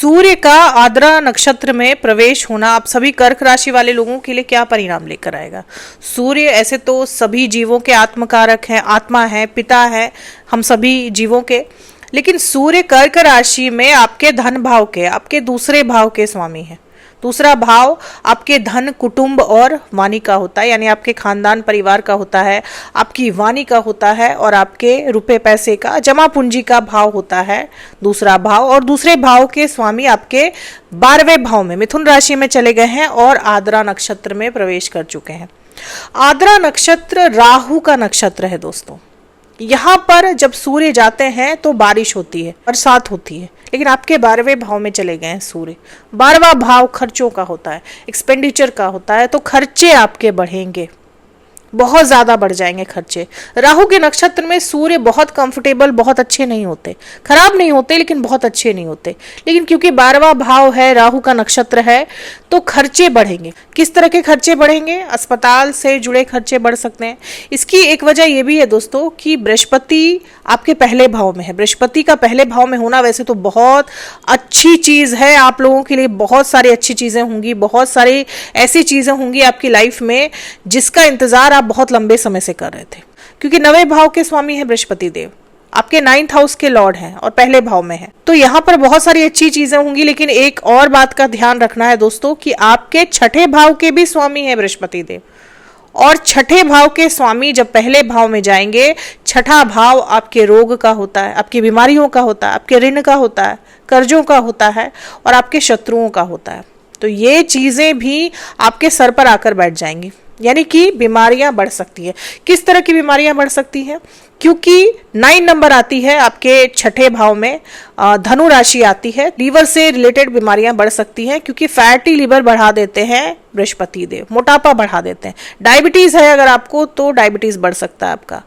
सूर्य का आद्रा नक्षत्र में प्रवेश होना आप सभी कर्क राशि वाले लोगों के लिए क्या परिणाम लेकर आएगा। सूर्य ऐसे तो सभी जीवों के आत्मकारक हैं, आत्मा है, पिता है हम सभी जीवों के, लेकिन सूर्य कर्क राशि में आपके धन भाव के, आपके दूसरे भाव के स्वामी हैं। दूसरा भाव आपके धन, कुटुंब और वाणी का होता है, यानी आपके खानदान परिवार का होता है, आपकी वाणी का होता है और आपके रुपए पैसे का, जमा पूंजी का भाव होता है दूसरा भाव। और दूसरे भाव के स्वामी आपके 12वें भाव में मिथुन राशि में चले गए हैं और आद्रा नक्षत्र में प्रवेश कर चुके हैं। आद्रा नक्षत्र राहु का नक्षत्र है दोस्तों। यहाँ पर जब सूर्य जाते हैं तो बारिश होती है, बरसात होती है, लेकिन आपके 12वें भाव में चले गए हैं सूर्य। 12वां भाव खर्चों का होता है, एक्सपेंडिचर का होता है, तो खर्चे आपके बढ़ेंगे, बहुत ज्यादा बढ़ जाएंगे खर्चे। राहु के नक्षत्र में सूर्य बहुत कंफर्टेबल, बहुत अच्छे नहीं होते, खराब नहीं होते लेकिन बहुत अच्छे नहीं होते। लेकिन क्योंकि 12वां भाव है, राहु का नक्षत्र है, तो खर्चे बढ़ेंगे। किस तरह के खर्चे बढ़ेंगे? अस्पताल से जुड़े खर्चे बढ़ सकते हैं। इसकी एक वजह यह भी है दोस्तों कि बृहस्पति आपके पहले भाव में है। बृहस्पति का पहले भाव में होना वैसे तो बहुत अच्छी चीज है, आप लोगों के लिए बहुत सारी अच्छी चीजें होंगी, बहुत सारी ऐसी चीजें होंगी आपकी लाइफ में जिसका इंतजार बहुत लंबे समय से कर रहे थे, क्योंकि 9वें भाव के स्वामी है बृहस्पति देव, आपके 9th हाउस के लॉर्ड हैं और पहले भाव में है। तो यहाँ पर बहुत सारी अच्छी चीजें होंगी, लेकिन एक और बात का ध्यान रखना है दोस्तों कि आपके 6ठे भाव के भी स्वामी है बृहस्पति देव, और 6ठे भाव के स्वामी जब पहले भाव में जाएंगे, 6ठा भाव आपके रोग का होता है, आपकी बीमारियों का होता है, आपके ऋण का होता है, कर्जों का होता है और आपके शत्रुओं का होता है। तो ये चीजें भी आपके सर पर आकर बैठ जाएंगी, यानी कि बीमारियां बढ़ सकती है। किस तरह की बीमारियां बढ़ सकती हैं? क्योंकि 9 नंबर आती है आपके 6ठे भाव में, धनु राशि आती है, लीवर से रिलेटेड बीमारियां बढ़ सकती हैं, क्योंकि फैटी लीवर बढ़ा देते हैं बृहस्पति देव, मोटापा बढ़ा देते हैं। डायबिटीज है अगर आपको तो डायबिटीज बढ़ सकता है आपका।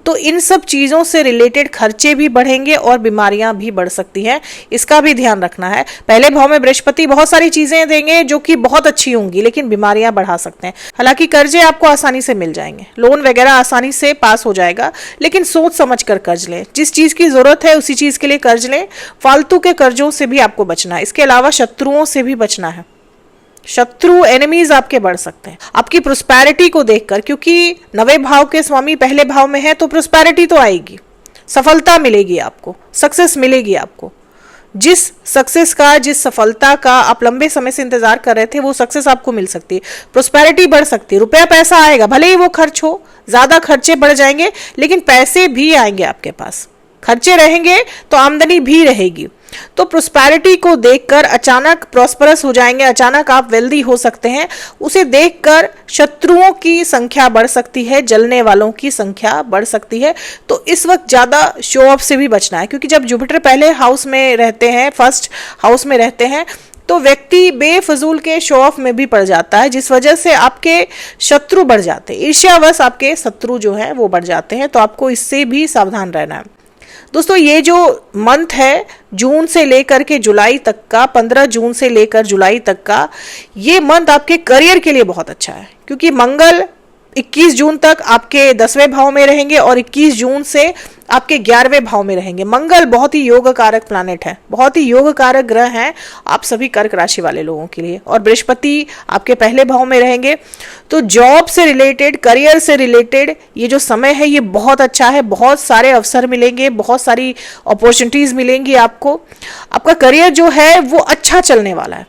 तो इन सब चीजों से रिलेटेड खर्चे भी बढ़ेंगे और बीमारियां भी बढ़ सकती हैं, इसका भी ध्यान रखना है। पहले भाव में बृहस्पति बहुत सारी चीजें देंगे जो कि बहुत अच्छी होंगी, लेकिन बीमारियां बढ़ा सकते हैं। हालांकि कर्जे आपको आसानी से मिल जाएंगे, लोन वगैरह आसानी से पास हो जाएगा, लेकिन सोच समझ कर कर्ज लें। जिस चीज की जरूरत है उसी चीज के लिए कर्ज लें। फालतू के कर्जों से भी आपको बचना है। इसके अलावा शत्रुओं से भी बचना है। शत्रु, एनिमीज आपके बढ़ सकते हैं आपकी प्रोस्पेरिटी को देखकर, क्योंकि 9वें भाव के स्वामी पहले भाव में है, तो प्रोस्पेरिटी तो आएगी, सफलता मिलेगी आपको, सक्सेस मिलेगी आपको। जिस सक्सेस का, जिस सफलता का आप लंबे समय से इंतजार कर रहे थे, वो सक्सेस आपको मिल सकती है, प्रोस्पेरिटी बढ़ सकती है, रुपया पैसा आएगा, भले ही वो खर्च हो, ज्यादा खर्चे बढ़ जाएंगे लेकिन पैसे भी आएंगे आपके पास। खर्चे रहेंगे तो आमदनी भी रहेगी। तो प्रोस्पेरिटी को देखकर अचानक प्रॉस्परस हो जाएंगे, अचानक आप वेल्दी हो सकते हैं। उसे देखकर शत्रुओं की संख्या बढ़ सकती है, जलने वालों की संख्या बढ़ सकती है। तो इस वक्त ज्यादा शो ऑफ से भी बचना है, क्योंकि जब जुपिटर पहले हाउस में रहते हैं, फर्स्ट हाउस में रहते हैं, तो व्यक्ति बेफजूल के शो ऑफ में भी पड़ जाता है, जिस वजह से आपके शत्रु बढ़ जाते हैं। ईर्ष्यावश आपके शत्रु जो है वो बढ़ जाते हैं, तो आपको इससे भी सावधान रहना है दोस्तों। ये जो मंथ है जून से लेकर के जुलाई तक का, 15 जून से लेकर जुलाई तक का, ये मंथ आपके करियर के लिए बहुत अच्छा है, क्योंकि मंगल 21 जून तक आपके 10वें भाव में रहेंगे और 21 जून से आपके 11वें भाव में रहेंगे। मंगल बहुत ही योग कारक प्लैनेट है, बहुत ही योग कारक ग्रह हैं आप सभी कर्क राशि वाले लोगों के लिए। और बृहस्पति आपके पहले भाव में रहेंगे, तो जॉब से रिलेटेड, करियर से रिलेटेड ये जो समय है ये बहुत अच्छा है। बहुत सारे अवसर मिलेंगे, बहुत सारी अपॉर्चुनिटीज मिलेंगी आपको। आपका करियर जो है वो अच्छा चलने वाला है।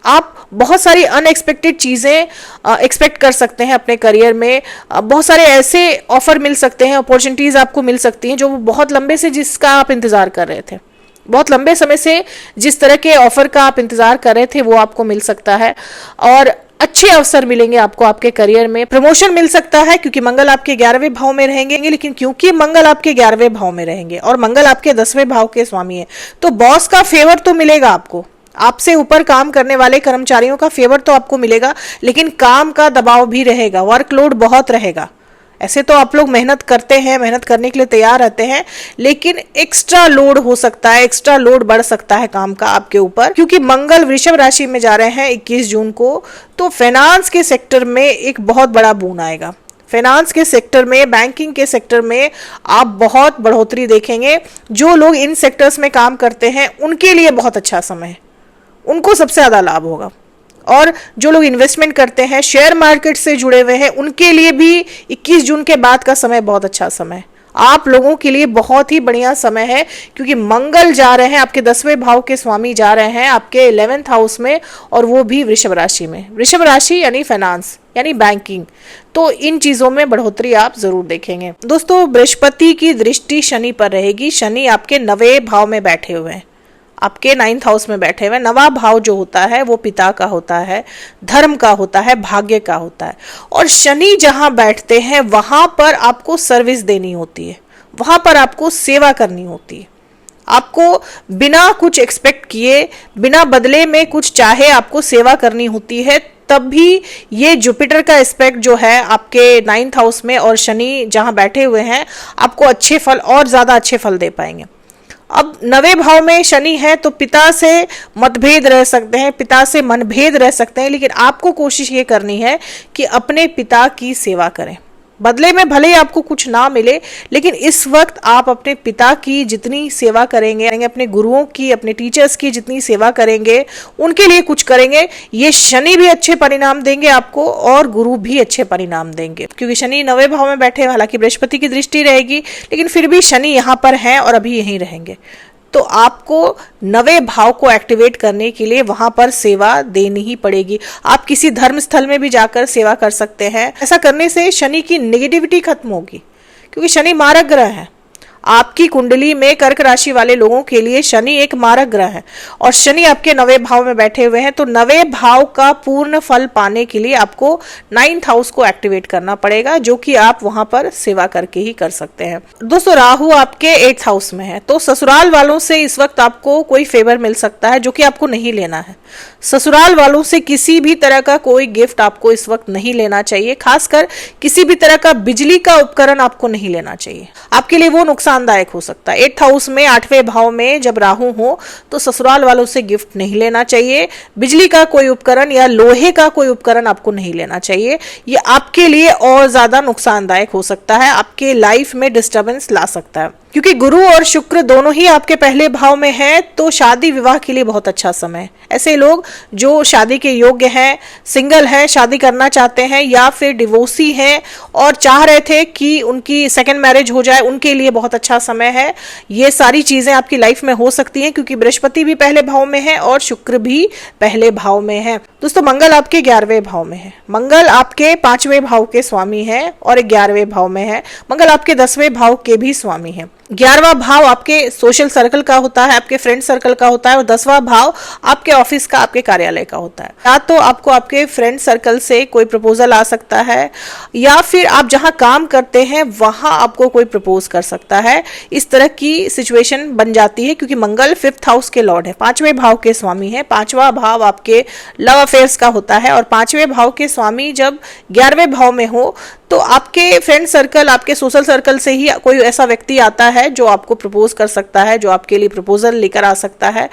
आप बहुत सारी अनएक्सपेक्टेड चीज़ें एक्सपेक्ट कर सकते हैं अपने करियर में। बहुत सारे ऐसे ऑफर मिल सकते हैं, अपॉर्चुनिटीज आपको मिल सकती हैं जो बहुत लंबे से, जिसका आप इंतजार कर रहे थे, बहुत लंबे समय से जिस तरह के ऑफर का आप इंतजार कर रहे थे वो आपको मिल सकता है। और अच्छे अवसर मिलेंगे आपको आपके करियर में। प्रमोशन मिल सकता है, क्योंकि मंगल आपके 11वें भाव में रहेंगे। लेकिन क्योंकि मंगल आपके 11वें भाव में रहेंगे और मंगल आपके 10वें भाव के स्वामी है, तो बॉस का फेवर तो मिलेगा आपको, आपसे ऊपर काम करने वाले कर्मचारियों का फेवर तो आपको मिलेगा, लेकिन काम का दबाव भी रहेगा, वर्कलोड बहुत रहेगा। ऐसे तो आप लोग मेहनत करते हैं, मेहनत करने के लिए तैयार रहते हैं, लेकिन एक्स्ट्रा लोड हो सकता है, एक्स्ट्रा लोड बढ़ सकता है काम का आपके ऊपर, क्योंकि मंगल वृषभ राशि में जा रहे हैं 21 जून को। तो फाइनेंस के सेक्टर में एक बहुत बड़ा बून आएगा। फाइनेंस के सेक्टर में, बैंकिंग के सेक्टर में आप बहुत बढ़ोतरी देखेंगे। जो लोग इन सेक्टर्स में काम करते हैं उनके लिए बहुत अच्छा समय है, उनको सबसे ज़्यादा लाभ होगा। और जो लोग इन्वेस्टमेंट करते हैं, शेयर मार्केट से जुड़े हुए हैं, उनके लिए भी 21 जून के बाद का समय बहुत अच्छा समय है। आप लोगों के लिए बहुत ही बढ़िया समय है, क्योंकि मंगल जा रहे हैं, आपके 10वें भाव के स्वामी जा रहे हैं आपके 11th हाउस में, और वो भी वृषभ राशि में। वृषभ राशि यानी फाइनेंस, यानी बैंकिंग, तो इन चीजों में बढ़ोतरी आप जरूर देखेंगे। दोस्तों, बृहस्पति की दृष्टि शनि पर रहेगी। शनि आपके 9वें भाव में बैठे हुए हैं, आपके 9th हाउस में बैठे हुए। 9वां भाव जो होता है वो पिता का होता है, धर्म का होता है, भाग्य का होता है। और शनि जहां बैठते हैं वहां पर आपको सर्विस देनी होती है, वहां पर आपको सेवा करनी होती है। आपको बिना कुछ एक्सपेक्ट किए, बिना बदले में कुछ चाहे आपको सेवा करनी होती है। तब भी ये जुपिटर का एस्पेक्ट जो है आपके 9th हाउस में और शनि जहां बैठे हुए हैं आपको अच्छे फल और ज्यादा अच्छे फल दे पाएंगे। अब 9वें भाव में शनि है तो पिता से मतभेद रह सकते हैं, पिता से मनभेद रह सकते हैं, लेकिन आपको कोशिश ये करनी है कि अपने पिता की सेवा करें। बदले में भले ही आपको कुछ ना मिले, लेकिन इस वक्त आप अपने पिता की जितनी सेवा करेंगे, अपने गुरुओं की, अपने टीचर्स की जितनी सेवा करेंगे, उनके लिए कुछ करेंगे, ये शनि भी अच्छे परिणाम देंगे आपको और गुरु भी अच्छे परिणाम देंगे। क्योंकि शनि 9वें भाव में बैठे, हालांकि बृहस्पति की दृष्टि रहेगी, लेकिन फिर भी शनि यहाँ पर हैं और अभी यहीं रहेंगे। तो आपको 9वें भाव को एक्टिवेट करने के लिए वहां पर सेवा देनी ही पड़ेगी। आप किसी धर्म स्थल में भी जाकर सेवा कर सकते हैं। ऐसा करने से शनि की नेगेटिविटी खत्म होगी, क्योंकि शनि मारक ग्रह है। आपकी कुंडली में कर्क राशि वाले लोगों के लिए शनि एक मारक ग्रह है, और शनि आपके 9वें भाव में बैठे हुए हैं। तो 9वें भाव का पूर्ण फल पाने के लिए आपको 9th हाउस को एक्टिवेट करना पड़ेगा, जो कि आप वहां पर सेवा करके ही कर सकते हैं। दोस्तों, राहु आपके 8th हाउस में है, तो ससुराल वालों से इस वक्त आपको कोई फेवर मिल सकता है जो कि आपको नहीं लेना है। ससुराल वालों से किसी भी तरह का कोई गिफ्ट आपको इस वक्त नहीं लेना चाहिए। खासकर किसी भी तरह का बिजली का उपकरण आपको नहीं लेना चाहिए, आपके लिए वो नुकसानदायक हो सकता है। 8th हाउस में 8वें भाव में जब राहु हो तो ससुराल वालों से गिफ्ट नहीं लेना चाहिए। बिजली का कोई उपकरण या लोहे का कोई उपकरण आपको नहीं लेना चाहिए, ये आपके लिए और ज्यादा नुकसानदायक हो सकता है, आपके लाइफ में डिस्टर्बेंस ला सकता है। क्योंकि गुरु और शुक्र दोनों ही आपके पहले भाव में हैं, तो शादी विवाह के लिए बहुत अच्छा समय है। ऐसे लोग जो शादी के योग्य हैं, सिंगल हैं, शादी करना चाहते हैं, या फिर डिवोर्सी हैं और चाह रहे थे कि उनकी सेकंड मैरिज हो जाए, उनके लिए बहुत अच्छा समय है। ये सारी चीजें आपकी लाइफ में हो सकती हैं, क्योंकि बृहस्पति भी पहले भाव में है और शुक्र भी पहले भाव में है। दोस्तों, मंगल आपके 11वें भाव में है। मंगल आपके 5वें भाव के स्वामी है और 11वें भाव में है। मंगल आपके 10वें भाव के भी स्वामी है। 11वां भाव आपके सोशल सर्कल का होता है, आपके फ्रेंड सर्कल का होता है, और 10वां भाव आपके ऑफिस का, आपके कार्यालय का होता है। या तो आपको आपके फ्रेंड सर्कल से कोई प्रपोजल आ सकता है, या फिर आप जहां काम करते हैं वहां आपको कोई प्रपोज कर सकता है। इस तरह की सिचुएशन बन जाती है, क्योंकि मंगल 5th हाउस के लॉर्ड है, 5वें भाव के स्वामी है। 5वां भाव आपके लव अफेयर्स का होता है, और 5वें भाव के स्वामी जब 11वें भाव में हो तो आपके फ्रेंड सर्कल, आपके सोशल सर्कल से ही कोई ऐसा व्यक्ति आता है जो आपको प्रपोज कर सकता है, जो आपके लिए प्रपोजल लेकर आ सकता है।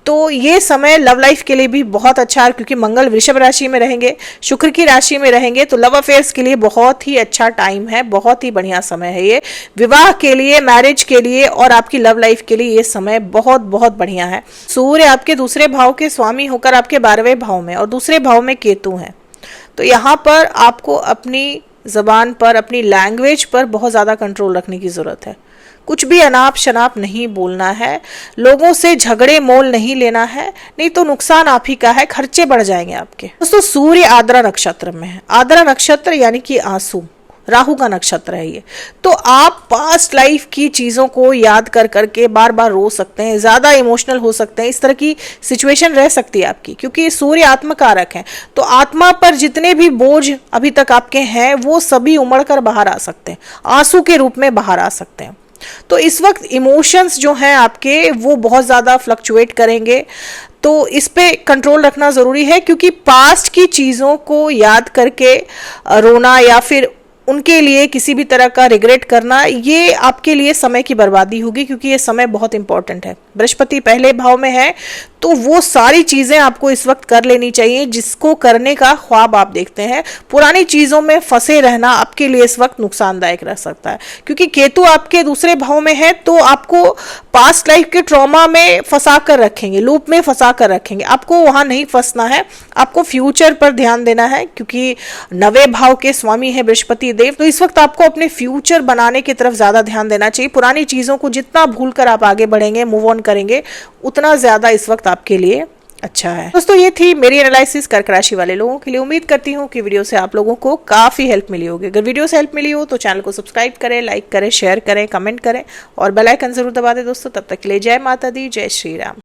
तो ये समय लव लाइफ के लिए भी बहुत अच्छा है, क्योंकि मंगल वृषभ राशि में रहेंगे, शुक्र की राशि में रहेंगे, तो लव अफेयर्स के लिए बहुत ही अच्छा टाइम है, बहुत ही बढ़िया समय है ये। विवाह के लिए, मैरिज के लिए और आपकी लव लाइफ के लिए ये समय बहुत बहुत बढ़िया है। सूर्य आपके दूसरे भाव के स्वामी होकर आपके 12वें भाव में, और दूसरे भाव में केतु है। तो यहाँ पर आपको अपनी जबान पर, अपनी लैंग्वेज पर बहुत ज्यादा कंट्रोल रखने की जरूरत है। कुछ भी अनाप शनाप नहीं बोलना है, लोगों से झगड़े मोल नहीं लेना है, नहीं तो नुकसान आप ही का है, खर्चे बढ़ जाएंगे आपके। दोस्तों, सूर्य आद्रा नक्षत्र में है। आद्रा नक्षत्र यानी कि आंसू, राहु का नक्षत्र है ये। तो आप पास्ट लाइफ की चीजों को याद कर करके बार बार रो सकते हैं, ज्यादा इमोशनल हो सकते हैं, इस तरह की सिचुएशन रह सकती है आपकी, क्योंकि सूर्य आत्मकारक है। तो आत्मा पर जितने भी बोझ अभी तक आपके हैं वो सभी उमड़ कर बाहर आ सकते हैं, आंसू के रूप में बाहर आ सकते हैं। तो इस वक्त इमोशंस जो हैं आपके वो बहुत ज्यादा फ्लक्चुएट करेंगे, तो इस पे कंट्रोल रखना जरूरी है, क्योंकि पास्ट की चीजों को याद करके रोना या फिर उनके लिए किसी भी तरह का रिग्रेट करना, ये आपके लिए समय की बर्बादी होगी, क्योंकि ये समय बहुत इंपॉर्टेंट है। बृहस्पति पहले भाव में है, तो वो सारी चीजें आपको इस वक्त कर लेनी चाहिए जिसको करने का ख्वाब आप देखते हैं। पुरानी चीजों में फंसे रहना आपके लिए इस वक्त नुकसानदायक रह सकता है, क्योंकि केतु आपके दूसरे भाव में है, तो आपको पास्ट लाइफ के ट्रॉमा में फंसा कर रखेंगे, लूप में फंसा कर रखेंगे। आपको वहां नहीं फंसना है, आपको फ्यूचर पर ध्यान देना है, क्योंकि 9वें भाव के स्वामी है बृहस्पति देव। तो इस वक्त आपको अपने फ्यूचर बनाने की तरफ ज्यादा ध्यान देना चाहिए। पुरानी चीजों को जितना भूलकर आप आगे बढ़ेंगे, मूव ऑन करेंगे, उतना ज्यादा इस वक्त आपके लिए अच्छा है। दोस्तों, ये थी मेरी एनालिसिस कर्क राशि वाले लोगों के लिए। उम्मीद करती हूँ कि वीडियो से आप लोगों को काफी हेल्प मिली होगी। अगर वीडियो से हेल्प मिली हो तो चैनल को सब्सक्राइब करें, लाइक करें, शेयर करें, कमेंट करें और बेल आइकन जरूर दबा दें दोस्तों। तब तक के लिए जय माता दी, जय श्री राम।